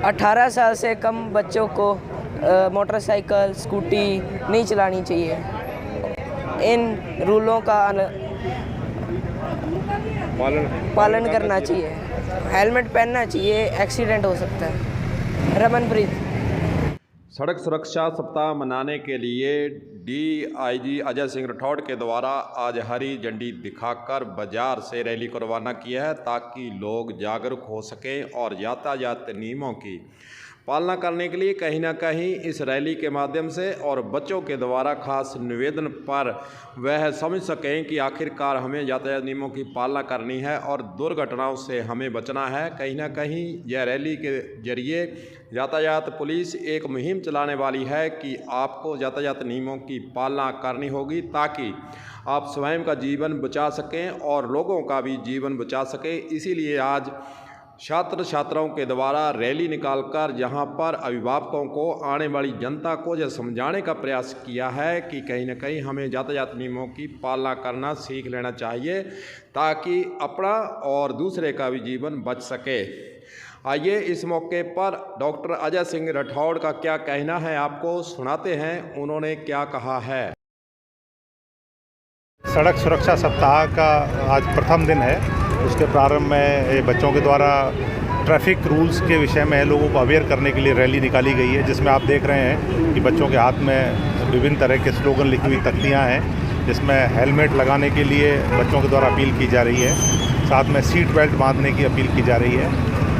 18 साल से कम बच्चों को मोटरसाइकिल स्कूटी नहीं चलानी चाहिए। इन रूलों का पालन करना चाहिए। हेलमेट पहनना चाहिए, एक्सीडेंट हो सकता है। रमनप्रीत। सड़क सुरक्षा सप्ताह मनाने के लिए डीआईजी अजय सिंह राठौड़ के द्वारा आज हरी झंडी दिखाकर बाजार से रैली को रवाना किया है, ताकि लोग जागरूक हो सकें और यातायात नियमों की पालना करने के लिए कहीं ना कहीं इस रैली के माध्यम से और बच्चों के द्वारा खास निवेदन पर वह समझ सकें कि आखिरकार हमें यातायात नियमों की पालना करनी है और दुर्घटनाओं से हमें बचना है। कहीं ना कहीं यह रैली के जरिए यातायात पुलिस एक मुहिम चलाने वाली है कि आपको यातायात नियमों की पालना करनी होगी, ताकि आप स्वयं का जीवन बचा सकें और लोगों का भी जीवन बचा सकें। इसीलिए आज छात्र छात्राओं के द्वारा रैली निकालकर जहां पर अभिभावकों को, आने वाली जनता को यह समझाने का प्रयास किया है कि कहीं ना कहीं हमें यातायात नियमों की पालना करना सीख लेना चाहिए, ताकि अपना और दूसरे का भी जीवन बच सके। आइए इस मौके पर डॉक्टर अजय सिंह राठौड़ का क्या कहना है आपको सुनाते हैं, उन्होंने क्या कहा है। सड़क सुरक्षा सप्ताह का आज प्रथम दिन है। उसके प्रारंभ में बच्चों के द्वारा ट्रैफिक रूल्स के विषय में लोगों को अवेयर करने के लिए रैली निकाली गई है, जिसमें आप देख रहे हैं कि बच्चों के हाथ में विभिन्न तरह के स्लोगन लिखी हुई तख्तियाँ हैं, जिसमें हेलमेट लगाने के लिए बच्चों के द्वारा अपील की जा रही है, साथ में सीट बेल्ट बांधने की अपील की जा रही है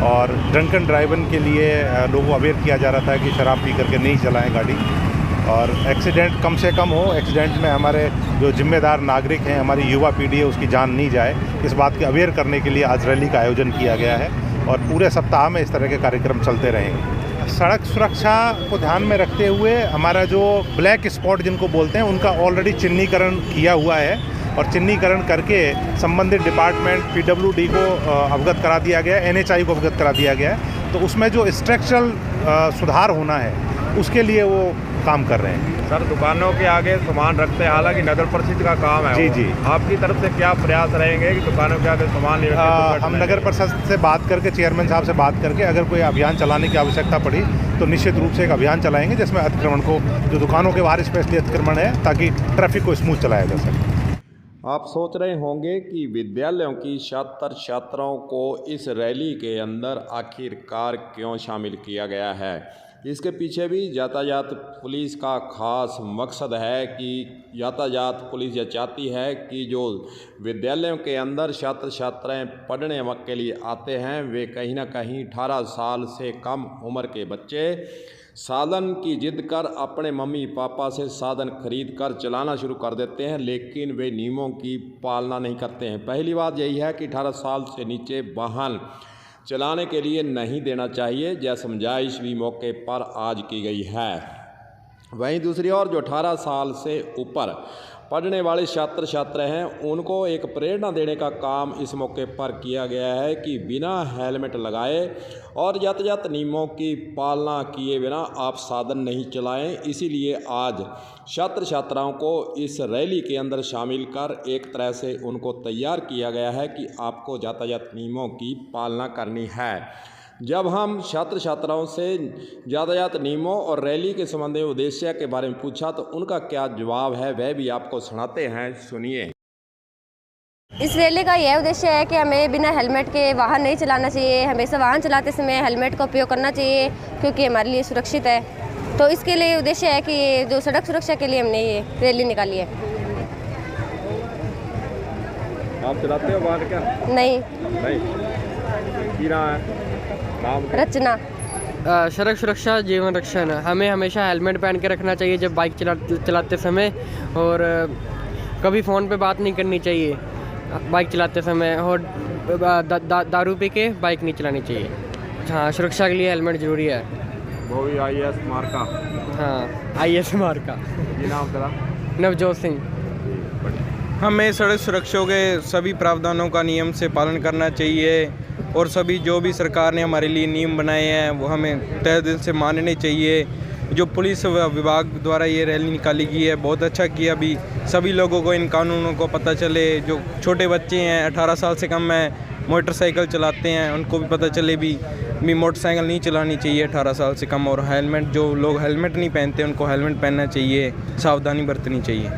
और ड्रंकन ड्राइविंग के लिए लोगों को अवेयर किया जा रहा था कि शराब पी करके नहीं चलाएं गाड़ी और एक्सीडेंट कम से कम हो। एक्सीडेंट में हमारे जो जिम्मेदार नागरिक हैं, हमारी युवा पीढ़ी है, उसकी जान नहीं जाए, इस बात के अवेयर करने के लिए आज रैली का आयोजन किया गया है और पूरे सप्ताह में इस तरह के कार्यक्रम चलते रहेंगे। सड़क सुरक्षा को ध्यान में रखते हुए हमारा जो ब्लैक स्पॉट जिनको बोलते हैं, उनका ऑलरेडी चिन्हीकरण किया हुआ है और चिन्हीकरण करके संबंधित डिपार्टमेंट पीडब्ल्यूडी को अवगत करा दिया गया है, एनएचआई को अवगत करा दिया गया है। तो उसमें जो स्ट्रक्चरल सुधार होना है उसके लिए वो काम कर रहे हैं। सर, दुकानों के आगे सामान रखते हैं, हालांकि नगर परिषद का काम है। जी, आपकी तरफ से क्या प्रयास रहेंगे कि दुकानों के आगे सामान नहीं रखें? हम नगर परिषद से बात करके, चेयरमैन साहब से बात करके, अगर कोई अभियान चलाने की आवश्यकता पड़ी तो निश्चित रूप से एक अभियान चलाएंगे, जिसमें अतिक्रमण को, जो दुकानों के बाहर स्पेशली अतिक्रमण है, ताकि ट्रैफिक को स्मूथ चलाया जा सके। आप सोच रहे होंगे कि विद्यालयों की छात्र छात्राओं को इस रैली के अंदर आखिरकार क्यों शामिल किया गया है। इसके पीछे भी यातायात पुलिस का खास मकसद है कि यातायात पुलिस यह चाहती है कि जो विद्यालयों के अंदर छात्र छात्राएं पढ़ने के लिए आते हैं, वे कहीं ना कहीं 18 साल से कम उम्र के बच्चे साधन की जिद कर अपने मम्मी पापा से साधन खरीद कर चलाना शुरू कर देते हैं, लेकिन वे नियमों की पालना नहीं करते हैं। पहली बात यही है कि 18 साल से नीचे वाहन चलाने के लिए नहीं देना चाहिए, यह समझाइश भी मौके पर आज की गई है। वहीं दूसरी ओर जो 18 साल से ऊपर पढ़ने वाले छात्र छात्र हैं, उनको एक प्रेरणा देने का काम इस मौके पर किया गया है कि बिना हेलमेट लगाए और यातायात नियमों की पालना किए बिना आप साधन नहीं चलाएं। इसीलिए आज छात्र छात्राओं को इस रैली के अंदर शामिल कर एक तरह से उनको तैयार किया गया है कि आपको यातायात नियमों की पालना करनी है। जब हम छात्र छात्राओं से यातायात नियमों और रैली के संबंध में उद्देश्य के बारे में पूछा तो उनका क्या जवाब है, वह भी आपको सुनाते हैं, सुनिए। इस रैली का यह उद्देश्य है कि हमें बिना हेलमेट के वाहन नहीं चलाना चाहिए। हमेशा वाहन चलाते समय हेलमेट का उपयोग करना चाहिए, क्योंकि हमारे लिए सुरक्षित है। तो इसके लिए उद्देश्य है कि जो सड़क सुरक्षा के लिए हमने ये रैली निकाली है। आप चलाते हो वाहन क्या? नहीं। रचना। सड़क सुरक्षा जीवन रक्षण। हमें हमेशा हेलमेट पहन के रखना चाहिए जब बाइक चलाते समय, और कभी फ़ोन पे बात नहीं करनी चाहिए बाइक चलाते समय, और दारू पी के बाइक नहीं चलानी चाहिए। हाँ, सुरक्षा के लिए हेलमेट ज़रूरी है। वो भी IAS मार्का। हाँ, IAS मार्का। ये नाम तेरा? नवजोत सिंह। हमें सड़क सुरक्षा के सभी प्रावधानों का नियम से पालन करना चाहिए और सभी जो भी सरकार ने हमारे लिए नियम बनाए हैं वो हमें तहे दिल से मानने चाहिए। जो पुलिस विभाग द्वारा ये रैली निकाली गई है, बहुत अच्छा किया। अभी सभी लोगों को इन कानूनों को पता चले। जो छोटे बच्चे हैं, 18 साल से कम हैं, मोटरसाइकिल चलाते हैं उनको भी पता चले भी मोटरसाइकिल नहीं चलानी चाहिए 18 साल से कम, और हेलमेट, जो लोग हेलमेट नहीं पहनते उनको हेलमेट पहनना चाहिए, सावधानी बरतनी चाहिए।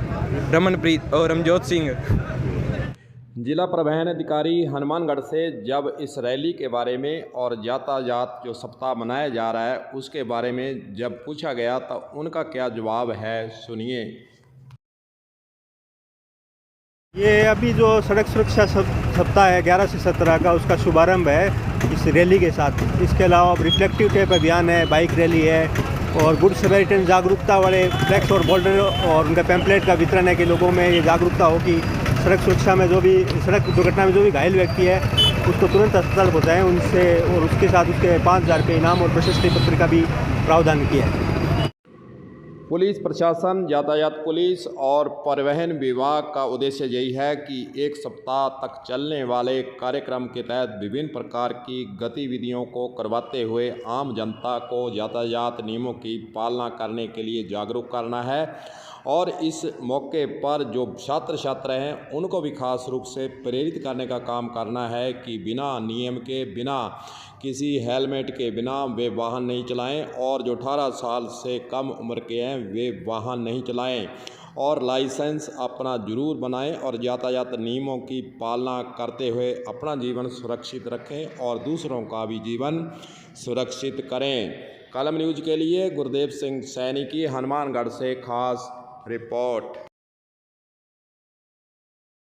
रमनप्रीत और रमजोत सिंह। जिला परिवहन अधिकारी हनुमानगढ़ से जब इस रैली के बारे में और यातायात जो सप्ताह मनाया जा रहा है उसके बारे में जब पूछा गया तो उनका क्या जवाब है, सुनिए। ये अभी जो सड़क सुरक्षा सप्ताह है 11 से 17 का, उसका शुभारंभ है इस रैली के साथ। इसके अलावा अब रिफ्लेक्टिव टेप अभियान है, बाइक रैली है और गुड सैमरिटन जागरूकता वाले फ्लैक्स और बोल्डर और उनका पैम्पलेट का वितरण है कि लोगों में ये जागरूकता हो कि सड़क सुरक्षा में जो भी सड़क दुर्घटना में जो भी घायल व्यक्ति है उसको तुरंत अस्पताल पहुँचाएँ उनसे, और उसके साथ उसके 5,000 रुपये इनाम और प्रशस्ति पत्र का भी प्रावधान किया है। पुलिस प्रशासन, यातायात पुलिस और परिवहन विभाग का उद्देश्य यही है कि एक सप्ताह तक चलने वाले कार्यक्रम के तहत विभिन्न प्रकार की गतिविधियों को करवाते हुए आम जनता को यातायात नियमों की पालना करने के लिए जागरूक करना है। और इस मौके पर जो छात्र छात्रा हैं उनको भी खास रूप से प्रेरित करने का काम करना है कि बिना नियम के, बिना किसी हेलमेट के बिना वे वाहन नहीं चलाएं, और जो 18 साल से कम उम्र के हैं वे वाहन नहीं चलाएं, और लाइसेंस अपना ज़रूर बनाएं और यातायात नियमों की पालना करते हुए अपना जीवन सुरक्षित रखें और दूसरों का भी जीवन सुरक्षित करें। कलम न्यूज़ के लिए गुरदेव सिंह सैनी की हनुमानगढ़ से खास रिपोर्ट।